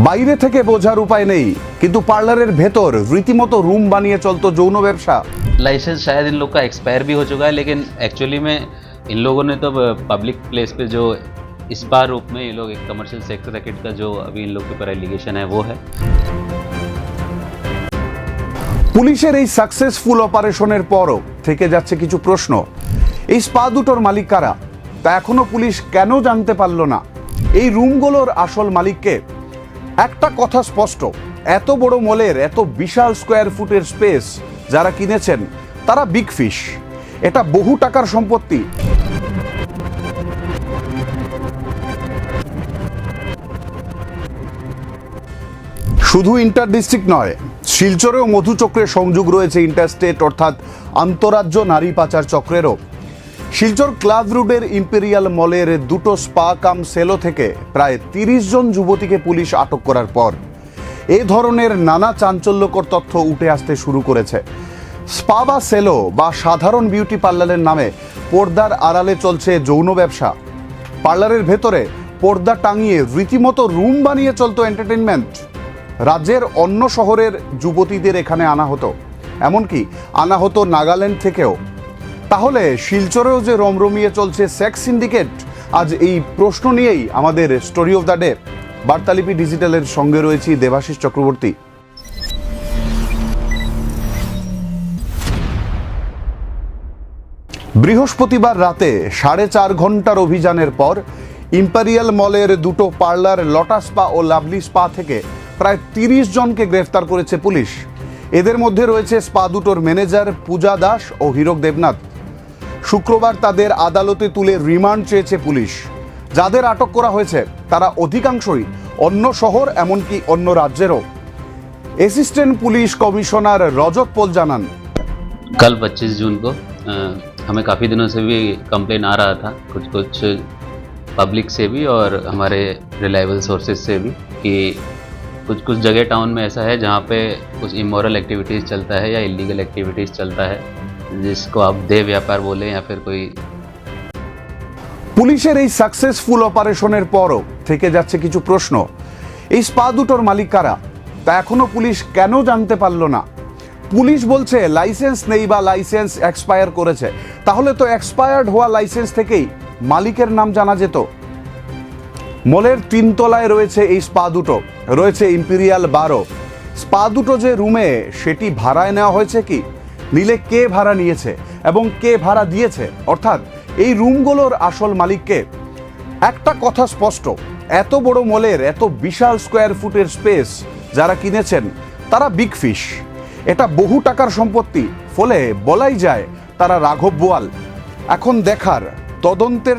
বাইরে থেকে বোঝার উপায় নেই, কিন্তু পার্লারের ভেতর রীতিমতো রুম বানিয়ে চলতো যৌন ব্যবসা। लाइसेंस शायद इन लोग का एक्सपायर भी हो चुका है, लेकिन एक्चुअली में इन लोगों ने तो पब्लिक प्लेस पे जो स्पा रूप में ये लोग एक कमर्शियल सेक्स रैकेट का जो अभी इन लोग के ऊपर एलिगेशन है वो है। পুলিশের এই সাকসেসফুল অপারেশনের পরও থেকে যাচ্ছে কিছু প্রশ্ন। এই স্পা দুটোর মালিক কারা তা এখনো পুলিশ কেন জানতে পারল না? এই রুমগুলোর আসল মালিককে? একটা কথা স্পষ্ট, এত বড় মলের এত বিশাল স্কোয়ার ফুটের স্পেস যারা কিনেছেন তারা বিগ ফিশ। এটা বহু টাকার সম্পত্তি। শুধু ইন্টার ডিস্ট্রিক্ট নয়, শিলচরেও মধুচক্রের সংযোগ রয়েছে ইন্টারস্টেট অর্থাৎ আন্তরাজ্য নারী পাচার চক্রেরও। শিলচর ক্লাব রোডের ইম্পেরিয়াল মলের দুটো স্পা কাম সেলো থেকে প্রায় 30 জন যুবতীকে পুলিশ আটক করার পর এ ধরনের নানা চাঞ্চল্যকর তথ্য উঠে আসতে শুরু করেছে। স্পা বা সেলো বা সাধারণ বিউটি পার্লারের নামে পর্দার আড়ালে চলছে যৌন ব্যবসা। পার্লারের ভেতরে পর্দা টাঙিয়ে রীতিমতো রুম বানিয়ে চলতো এন্টারটেনমেন্ট। রাজ্যের অন্য শহরের যুবতীদের এখানে আনা হতো, এমনকি আনা হতো নাগাল্যান্ড থেকেও। তাহলে শিলচরেও যে রমরমিয়ে চলছে সেক্স সিন্ডিকেট, আজ এই প্রশ্ন নিয়েই আমাদের story of the day. Bartalipi ডিজিটালের সঙ্গে রয়েছি দেবাশিস চক্রবর্তী। বৃহস্পতিবার রাতে 4.5 ঘন্টার অভিযানের পর ইম্পেরিয়াল মলের দুটো পার্লার লটাস স্পা ও লাভলি স্পা থেকে প্রায় 30 জনকে গ্রেফতার করেছে পুলিশ। এদের মধ্যে রয়েছে স্পা দুটোর ম্যানেজার পূজা দাস ও হীরক দেবনাথ। শুক্রবার তাদের আদালতে তুলে রিমান্ড চেয়েছে পুলিশ। যাদের আটক করা হয়েছে তারা অধিকাংশই অন্য শহর, এমনকি অন্য রাজ্যেরও। অ্যাসিস্ট্যান্ট পুলিশ কমিশনার রজত পোল জানান, कल 25 जून को हमें काफ़ी दिनों से भी कंप्लेन आ रहा था, कुछ पब्लिक से भी और हमारे रिलायबल सोर्सेज से भी, कि कुछ जगह टाउन में ऐसा है जहाँ पे कुछ इमोरल एक्टिविटीज़ चलता है या इलीगल एक्टिविटीज़ चलता है, जिसको आप देह व्यापार बोले या फिर कोई। পুলিশের এই সাকসেসফুল অপারেশনের পরও থেকে যাচ্ছে কিছু প্রশ্ন। এই স্পা দুটোর মালিক কারা তা এখনো পুলিশ কেন জানতে পারল না? পুলিশ বলছে লাইসেন্স নেই বা লাইসেন্স এক্সপায়ার করেছে। তাহলে তো এক্সপায়ার্ড হওয়া লাইসেন্স থেকেই মালিকের নাম জানা যেত। মলের 3 তলায় রয়েছে এই স্পা দুটো, রয়েছে ইম্পেরিয়াল বারও। স্পা দুটো যে রুমে সেটি ভাড়ায় নেওয়া হয়েছে, কি নিলে কে ভাড়া নিয়েছে এবং কে ভাড়া দিয়েছে, অর্থাৎ এই রুমগুলোর আসল মালিককে? একটা কথা স্পষ্ট, এত বড় মলের এত বিশাল স্কোয়ার ফুটের স্পেস যারা কিনেছেন তারা বিগ ফিশ। এটা বহু টাকার সম্পত্তি, ফলে বলাই যায় তারা রাঘব বোয়াল। এখন দেখার তদন্তের